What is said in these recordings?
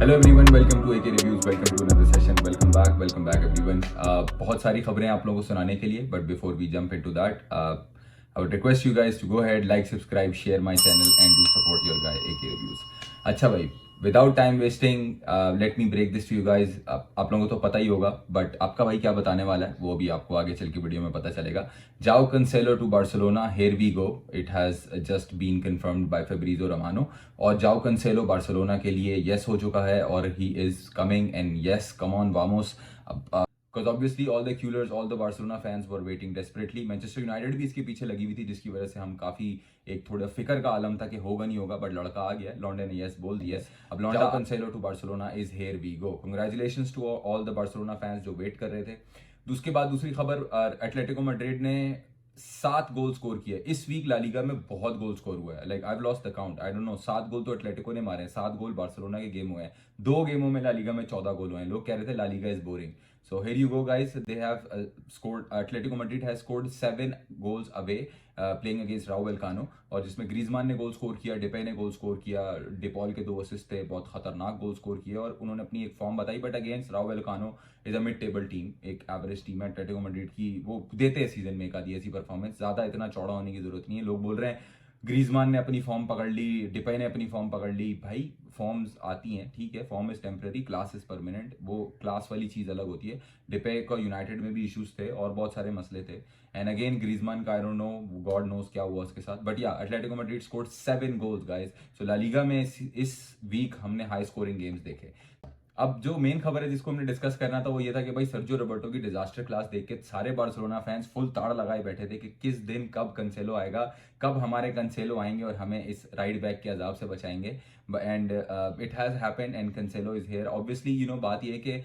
Hello everyone, welcome to AK reviews, welcome to another session, welcome back everyone. बहुत सारी खबरें आप लोगों को सुनाने के लिए, but before we jump into that, I would request you guys to go ahead, like, subscribe, share my channel and do support your guy AK reviews. अच्छा भाई, without time wasting, let me break this to you guys. आप लोगों को तो पता ही होगा, but आपका भाई क्या बताने वाला है वो भी आपको आगे चल के वीडियो में पता चलेगा। João Cancelo to Barcelona, here we go, it has just been confirmed by Fabrizio Romano. और जाओ कंसेलो बार्सिलोना के लिए यस हो चुका है और he is coming and yes, come on वामोस। Because obviously all the Culers, all the Barcelona fans were waiting desperately. Manchester United भी इसके पीछे लगी हुई थी, जिसकी वजह से हम काफी एक थोड़ा फिक्र का आलम था कि होगा नहीं होगा, बट लड़का आ गया, लॉन्डे ने यस बोल दिया। अब लॉन्डा Cancelo to Barcelona is here we go. Congratulations to all the Barcelona fans जो वेट कर रहे थे। उसके बाद दूसरी खबर, एटलेटिको मैड्रिड ने 7 गोल स्कोर किए इस वीक। ला लीगा में बहुत गोल स्कोर हुआ है, like I have lost the count, I don't no. 7 गोल तो एटलेटिको ने मारे हैं, 7 गोल बार्सिलोना के गेम हुए हैं। 2 गेमों में ला लीगा में 14 गोल हुए हैं। लोग कह रहे थे La Liga is boring, so here you go guys, they have scored, Atletico Madrid has scored 7 goals away playing against Raul Vallecano, और जिसमें ग्रीजमान ने गोल स्कोर किया, डिपे ने गोल स्कोर किया, डिपॉल के 2 असिस्ट थे, बहुत खतरनाक गोल स्कोर किए और उन्होंने अपनी एक फॉर्म बताई। But against Rayo Vallecano is a mid table team, एक एवरेज टीम है एटलेटिको मैड्रिड की। वो देते हैं सीजन में एक आधी ऐसी परफॉर्मेंस, ज्यादा इतना चौड़ा होने की जरूरत नहीं है। लोग बोल रहे हैं ग्रीजमान ने अपनी फॉर्म पकड़ ली, डिपे ने अपनी फॉर्म पकड़ ली। भाई फॉर्म्स आती हैं, ठीक है, form is temporary, class is permanent. वो क्लास वाली चीज अलग होती है। डिपे को यूनाइटेड में भी इश्यूज थे और बहुत सारे मसले थे, एंड अगेन ग्रीजमान का I don't know, God knows क्या हुआ उसके साथ। But yeah Atletico Madrid scored 7 goals guys. So La Liga में इस वीक हमने हाई स्कोरिंग गेम्स देखे। अब जो मेन खबर है जिसको हमने डिस्कस करना था वो ये था कि भाई सर्जियो रोबर्टो की डिजास्टर क्लास देख के सारे बार्सिलोना फैंस फुल ताड़ लगाए बैठे थे कि किस दिन कब कंसेलो आएगा, कब हमारे कंसेलो आएंगे और हमें इस राइट बैक के अजाब से बचाएंगे। And it has happened and कंसेलो is here. Obviously you know बात ये है कि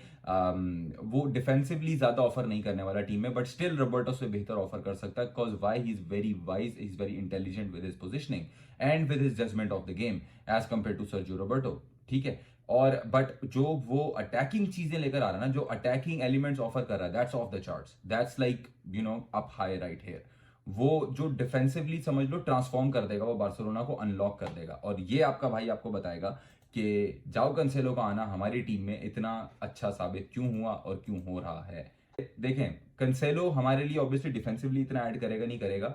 वो डिफेंसिवली ज्यादा ऑफर नहीं करने वाला टीम में, बट स्टिल रोबर्टो से बेहतर ऑफर कर सकता है, because why he is very wise, he is very intelligent with his positioning and with his judgement of the game as compared to Sergio Roberto, ठीक है। और बट जो वो अटैकिंग चीजें लेकर आ रहा है ना, जो अटैकिंग एलिमेंट्स ऑफर कर रहा है, that's off the charts, that's like you know up high right here. वो जो डिफेंसिवली समझ लो ट्रांसफॉर्म कर देगा, वो बार्सिलोना को अनलॉक कर देगा। और ये आपका भाई आपको बताएगा कि जाओ कंसेलो का आना हमारी टीम में इतना अच्छा साबित क्यों हुआ और क्यों हो रहा है। देखें, कंसेलो हमारे लिए ऑब्वियसली डिफेंसिवली इतना ऐड करेगा नहीं करेगा,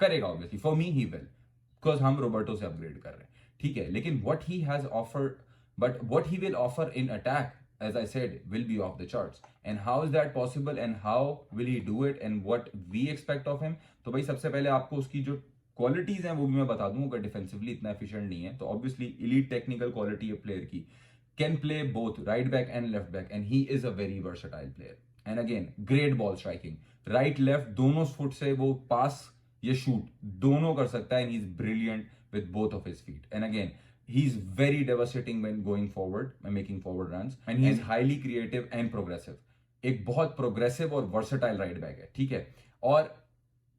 करेगा obviously, for me he will, because हम रोबर्टो से अपग्रेड कर रहे हैं, ठीक है। लेकिन what he has offered, but what he will offer in attack, as I said, will be off the charts. And how is that possible and how will he do it and what we expect of him? तो भाई सबसे पहले आपको उसकी जो qualities हैं वो भी मैं बता दूं। अगर डिफेंसिवली इतना एफिशिएंट नहीं है तो ऑब्वियसली इलीट टेक्निकल क्वालिटी है प्लेयर की, can play both right back and left back, and he is a very versatile player. And again great ball striking, right left दोनों फुट से वो पास या शूट दोनों कर सकता है, and he is brilliant with both of his feet. And again he's very devastating when going forward and making forward runs, and he's highly creative and progressive. एक बहुत progressive और versatile right back है, ठीक है। और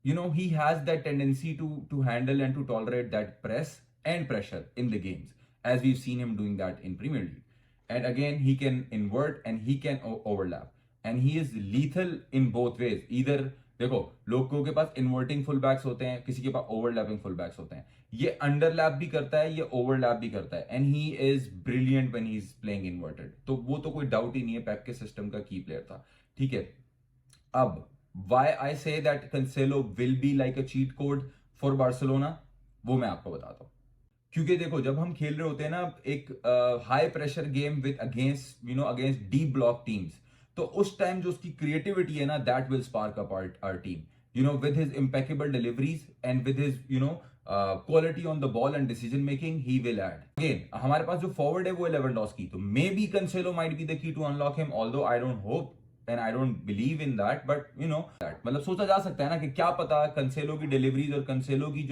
you know he has that tendency to handle and to tolerate that press and pressure in the games, as we've seen him doing that in Premier League. And again he can invert and he can overlap, and he is lethal in both ways. Either देखो, लोगों के पास inverting full backs होते हैं, किसी के पास overlapping full backs होते हैं। ये अंडरलैप भी करता है, ये ओवरलैप भी करता है, and he is brilliant when he is playing inverted. तो वो तो कोई डाउट ही नहीं है, पेप के सिस्टम का की प्लेयर था, ठीक है। अब why I say that कंसेलो will be like a cheat code for Barcelona, वो मैं आपको बताता हूं। क्योंकि देखो, जब हम खेल रहे होते हैं ना एक high pressure game with against you know against deep block teams, तो उस टाइम जो उसकी क्रिएटिविटी है ना, that will spark up our team, you know, with his impeccable deliveries and with his you know quality on the ball and decision making, he will add. Again हमारे पास जो forward है वो Lewandowski, तो maybe Cancelo might be the key to unlock him, although I don't hope and I don't believe in that, but you know that मतलब सोचा जा सकता है ना कि क्या पता कंसेलो की डिलीवरीज और कंसेलो की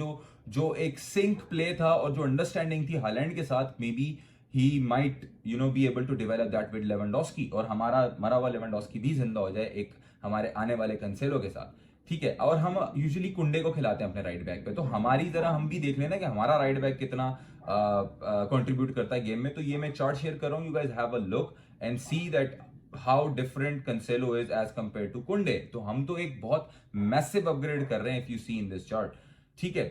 जो एक सिंक प्ले था और जो अंडरस्टैंडिंग थी हालैंड के साथ, may be he might you know be able to develop that with Lewandowski, और हमारा मरा हुआ Lewandowski भी जिंदा हो जाए एक हमारे आने वाले कंसेलो के साथ, ठीक है। और हम यूजुअली कुंडे को खिलाते हैं अपने राइट बैक पे, तो हमारी जरा हम भी देख लेना कि हमारा राइट बैक कितना कंट्रीब्यूट करता है गेम में। तो ये मैं चार्ट शेयर कर रहा हूँ, you guys have a look and see that how different Cancelo is as compared to Koundé. तो हम तो एक बहुत मैसिव अपग्रेड कर रहे हैं if you see in this chart, ठीक है।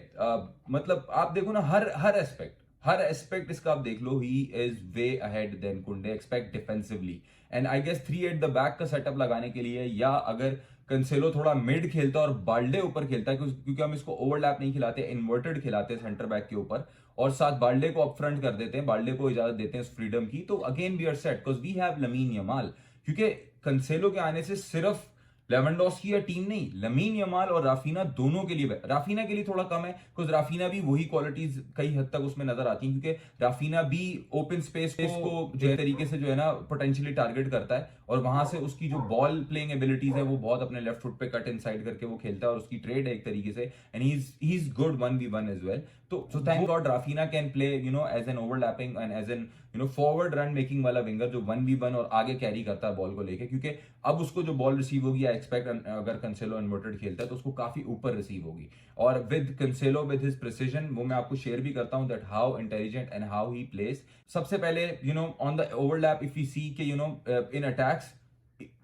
मतलब आप देखो ना, हर एस्पेक्ट, हर एस्पेक्ट इसका आप देख लो, he is way ahead than Kounde, expect defensively. And I guess 3 at the back का सेटअप लगाने के लिए, या अगर कंसेलो थोड़ा मिड खेलता और बाल्डे ऊपर खेलता है, क्योंकि हम इसको ओवरलैप नहीं खिलाते, इन्वर्टेड खिलाते हैं सेंटर बैक के ऊपर, और साथ बाल्डे को अप फ्रंट कर देते हैं, बाल्डे को इजाजत देते हैं उस फ्रीडम की, तो again we are set because we have Lamine Yamal. क्योंकि कंसेलो के आने से सिर्फ लेवेंडोस्की या टीम नहीं, लमीन यमाल और राफीना दोनों के लिए, राफीना के लिए थोड़ा कम है बिकॉज राफीना भी वही क्वालिटीज कई हद तक उसमें नजर आती हैं, क्योंकि राफीना भी ओपन स्पेस को जो है तरीके से जो है ना पोटेंशियली टारगेट करता है, और वहां से उसकी जो बॉल प्लेइंग एबिलिटीज है वो बहुत अपने लेफ्ट फुट पे कट इनसाइड करके वो खेलता है, और उसकी ट्रेड है एक तरीके से, and he is good 1v1 as well. तो so thank God Raphinha can play as an overlapping and as an forward run making वाला विंगर जो 1v1 और आगे कैरी करता है बॉल को लेके, क्योंकि अब उसको जो बॉल रिसीव होगी, आई एक्सपेक्ट अगर कंसेलो इन्वर्टेड खेलता है तो उसको काफी ऊपर रिसीव होगी, और with Cancelo with his precision, वो मैं आपको शेयर भी करता हूं that how intelligent and how he plays. सबसे पहले on the overlap if you see के in attacks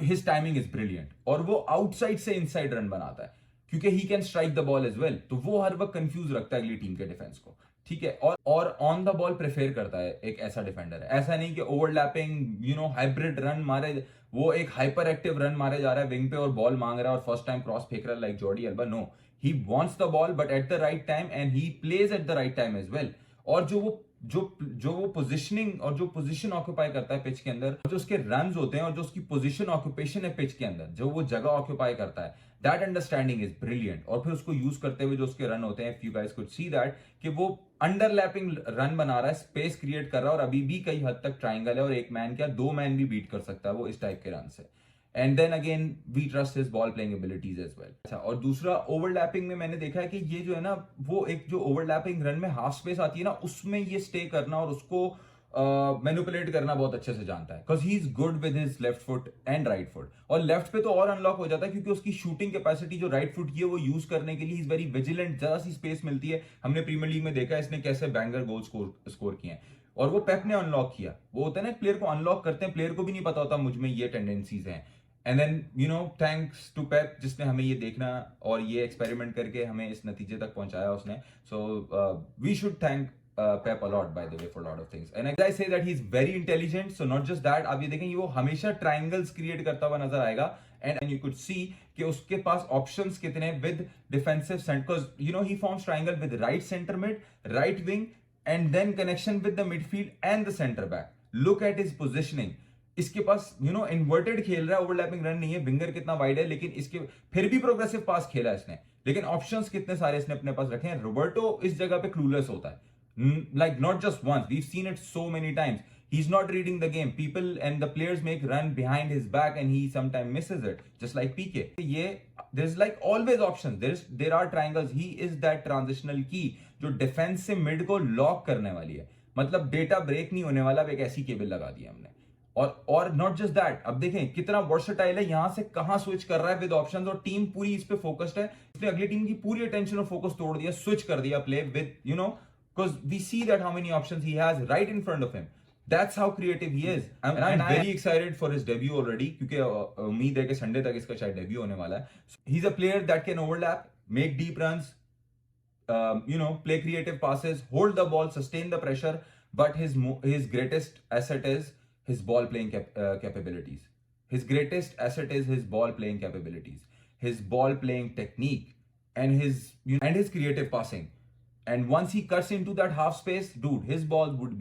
his timing is brilliant, और वो आउटसाइड से इनसाइड रन बनाता है क्योंकि he can strike the ball as well, तो वो हर वक्त कंफ्यूज रखता है अगली टीम के डिफेंस को, ठीक है। और ऑन द बॉल प्रेफर करता है, एक ऐसा डिफेंडर है, ऐसा नहीं कि ओवरलैपिंग हाइब्रिड रन मारे, वो एक हाइपर एक्टिव रन मारे जा रहा है विंग पे और बॉल मांग रहा है और फर्स्ट टाइम क्रॉस फेंक रहा है like Jordi Alba, no, he wants the ball but at the right time and he plays at the right time as well. और जो वो पोजिशनिंग और जो पोजीशन ऑक्यूपाई करता है पिच के अंदर, जो उसके रन होते हैं और जो उसकी पोजीशन ऑक्यूपेशन है पिच के अंदर, जो वो जगह ऑक्यूपाई करता है, दैट अंडरस्टैंडिंग इज ब्रिलियंट। और फिर उसको यूज करते हुए जो उसके रन होते हैं, if you guys could see that, कि वो अंडरलैपिंग रन बना रहा है, स्पेस क्रिएट कर रहा है, और अभी भी कई हद तक ट्राइंगल है, और एक मैन क्या 2 मैन भी बीट कर सकता है वो इस टाइप के रन से। And then again we trust his ball playing abilities as well. अच्छा, और दूसरा ओवरलैपिंग में मैंने देखा है कि ये जो है ना, वो एक जो ओवरलैपिंग रन में हाफ स्पेस आती है ना, उसमें ये स्टे करना और उसको मैनिपुलेट करना बहुत अच्छे से जानता है, because he is good with his left foot and right foot. और लेफ्ट पे तो और अनलॉक हो जाता है क्योंकि उसकी शूटिंग कैपेसिटी जो राइट फुट की है वो यूज करने के लिए इज वेरी विजिलेंट, जरा सी स्पेस मिलती है। हमने प्रीमियर लीग में देखा है इसने कैसे बैंगर गोल स्कोर किए हैं, और वो पेप ने अनलॉक किया। वो होता है ना, प्लेयर को अनलॉक करते हैं, प्लेयर को भी नहीं पता होता मुझ में ये टेंडेंसीज हैं, एंड देन थैंक्स टू पेप जिसने हमें ये देखना और ये एक्सपेरिमेंट करके हमें इस नतीजे तक पहुंचाया उसने। So we should thank Pep a lot, by the way, for a lot of things. And as I say that he's very intelligent, so not just that, आप ये देखेंगे वो हमेशा triangles create करता हुआ नजर आएगा, and you could see कि उसके पास options कितने with defensive center, because he forms triangle with right center mid, right wing, and then connection with the midfield and the center back. Look at his positioning. इसके पास inverted खेल रहा है, overlapping run नहीं है, winger कितना wide है, लेकिन इसके फिर भी प्रोग्रेसिव पास खेला इसने, लेकिन ऑप्शंस कितने सारे इसने अपने पास रखे हैं। रोबर्टो इस जगह पे क्लूलेस होता है, like not just once, we've seen it so many times. He's not reading the game. People and the players make run behind his back and he sometimes misses it, just like PK. There's like always options. There are triangles. He is that transitional key जो defence से mid को lock करने वाली है, मतलब data break नहीं होने वाला, एक ऐसी केबल लगा दी हमने। और नॉट जस्ट दैट, अब देखें कितना वर्सेटाइल है, यहां से कहां स्विच कर रहा है विद ऑप्शंस, और टीम पूरी इस पे फोकस्ड है, इसने अगली टीम की पूरी अटेंशन और फोकस तोड़ दिया, स्विच कर दिया play with because we see that how many options he has right in front of him. That's how creative he is. And I'm very excited for his debut already, क्योंकि उम्मीद है कि Sunday तक इसका शायद debut होने वाला है। He's a player that can overlap, make deep runs, play creative passes, hold the ball, sustain the pressure, but his greatest asset is his ball playing capabilities. His greatest asset is his ball playing capabilities, his ball playing technique, and his creative passing. And once he cuts into that half space, dude, his ball would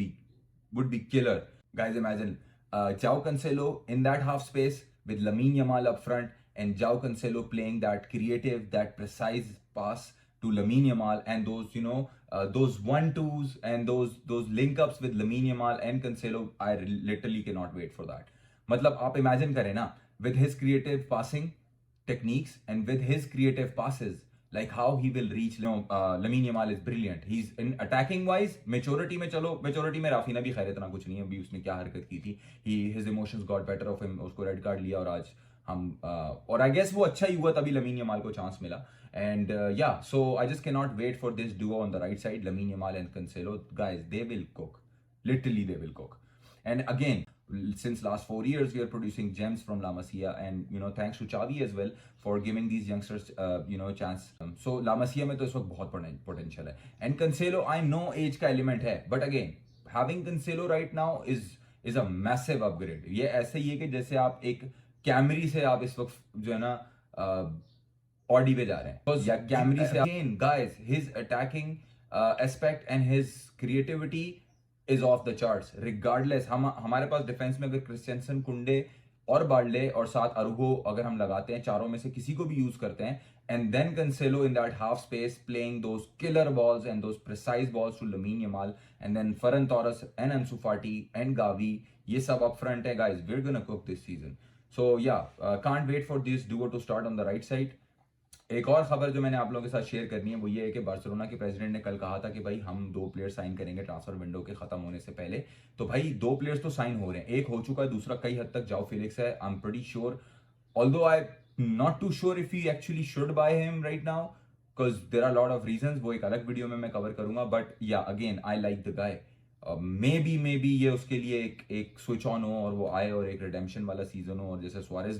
be killer. Guys, imagine João Cancelo in that half space with Lamine Yamal up front, and João Cancelo playing that creative, that precise pass to Lamine Yamal, and those 1-2s and those link ups with Lamine Yamal and Cancelo. I literally cannot wait for that. मतलब आप imagine करें ना, with his creative passing techniques and with his creative passes, like how he will reach. Lamine Yamal is brilliant. He's in attacking wise, maturity में चलो, maturity में राफीना भी खैर इतना कुछ नहीं है, अभी उसने क्या हरकत की थी, his emotions got better of him, उसको रेड कार्ड लिया, और आज हम और आई गेस वो अच्छा ही हुआ, तभी लमीन यमाल को चांस मिला। And so I just can not wait for this duo on the right side, Lamine Yamal and Cancelo. Guys, they will cook, literally they will cook. And again since last 4 years we are producing gems from La Masia, and thanks to Xavi as well for giving these youngsters chance. So La Masia में तो इस वक्त बहुत potential है, and Cancelo I know age का element है, but again having Cancelo right now is a massive upgrade. ये ऐसे ही है कि जैसे आप एक कैमरी से आप इस वक्त जो है ना ऑडी पे जा रहे हैं, या कैमरी से again guys his attacking aspect and his creativity is off the charts regardless. हमारे पास डिफेंस में अगर क्रिस्टियनसन, कुंडे और बार्ले और साथ अरुगो अगर हम लगाते हैं, चारों में से किसी को भी यूज करते हैं, and then Cancelo in that half space playing those killer balls and those precise balls to Lamine Yamal, and then Ferran Torres and Ansu Fati and Gavi, ये सब up front है guys. We're gonna cook this season. So yeah, can't wait for this duo to start on the right side. एक और खबर जो मैंने आप लोगों के साथ शेयर करनी है वो ये है कि बार्सिलोना के प्रेसिडेंट ने कल कहा था कि भाई हम 2 प्लेयर साइन करेंगे ट्रांसफर विंडो के खत्म होने से पहले। तो भाई 2 प्लेयर्स तो साइन हो रहे हैं, एक हो चुका है, दूसरा कई हद तक जाओ फेलिक्स है। I am pretty sure, although I not too sure if you actually should buy him right now because there are lot of reasons, वो एक अलग वीडियो में मैं कवर करूंगा। बट या again I like the guy, may be ये उसके लिए एक स्विच ऑन हो और वो आए और एक रिडेम्पशन वाला सीजन हो, और जैसे सुआरेज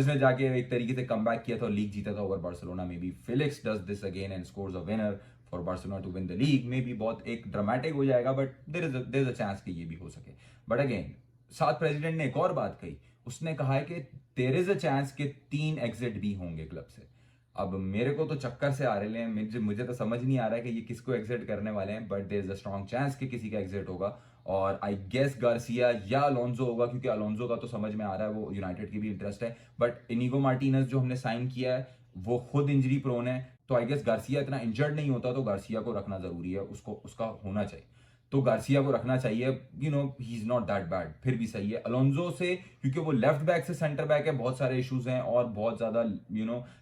ने जाके एक तरीके से कमबैक किया था और लीग जीता था over Barcelona, maybe Felix does this again and scores a winner for Barcelona to win the league. Maybe बहुत एक ड्रामेटिक हो जाएगा but there is a chance कि ये भी हो सके। बट अगेन साथ प्रेसिडेंट ने एक और बात कही, उसने कहा है कि देयर इज अ चांस कि 3 एग्जिट भी होंगे क्लब से। अब मेरे को तो चक्कर से आ रहे हैं, मुझे तो समझ नहीं आ रहा है कि ये किसको एग्जिट करने वाले हैं, but there is a strong chance कि किसी का एग्जिट होगा, और आई गेस गार्सिया या अलोंजो होगा, क्योंकि अलोंजो का तो समझ में आ रहा है वो यूनाइटेड की भी इंटरेस्ट है। बट इनिगो मार्टिनेज जो हमने साइन किया है वो खुद इंजरी प्रोन है, तो आई गेस गार्सिया इतना इंजर्ड नहीं होता, तो गार्सिया को रखना जरूरी है, उसका होना चाहिए, तो गार्सिया को रखना चाहिए। He is not that bad, फिर भी सही है। अलोंजो से क्योंकि वो लेफ्ट बैक से सेंटर बैक है, बहुत सारे इश्यूज हैं और बहुत ज्यादा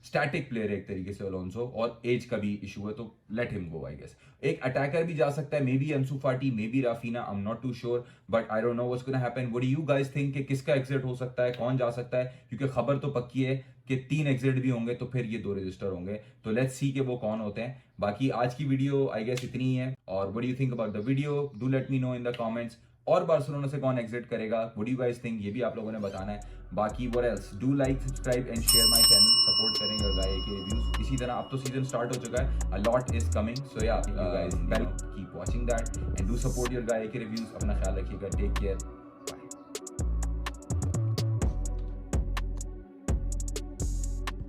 स्टैटिक प्लेयर है एक तरीके से अलोंजो, और एज का भी इशू है, तो let him go I guess. एक अटैकर भी जा सकता है, maybe Ansu Fati, maybe Raphinha, I am not too sure, but I don't know what's gonna happen. What do you guys think कि किसका exit हो सकता है, कौन जा सकता है, क्योंकि खबर तो पक्की है कि 3 एग्जिट भी होंगे, तो फिर ये 2 रजिस्टर होंगे, तो लेट्स सी कि वो कौन होते हैं। बाकी आज की वीडियो आई गेस इतनी ही है, और what do you think about the video, do let me know in the comments. और बार्सिलोना से कौन एग्जिट करेगा, what do you guys think, ये भी आप लोगों ने बताना है। बाकी what else, do like, subscribe and share my channel, support करें योर गाय के रिव्यूज। इसी तरह अब तो सीजन स्टार्ट हो चुका है, अ लॉट इज कमिंग, सो या you guys keep watching that and do support your गाय के रिव्यूज। अपना ख्याल रखिएगा, टेक केयर।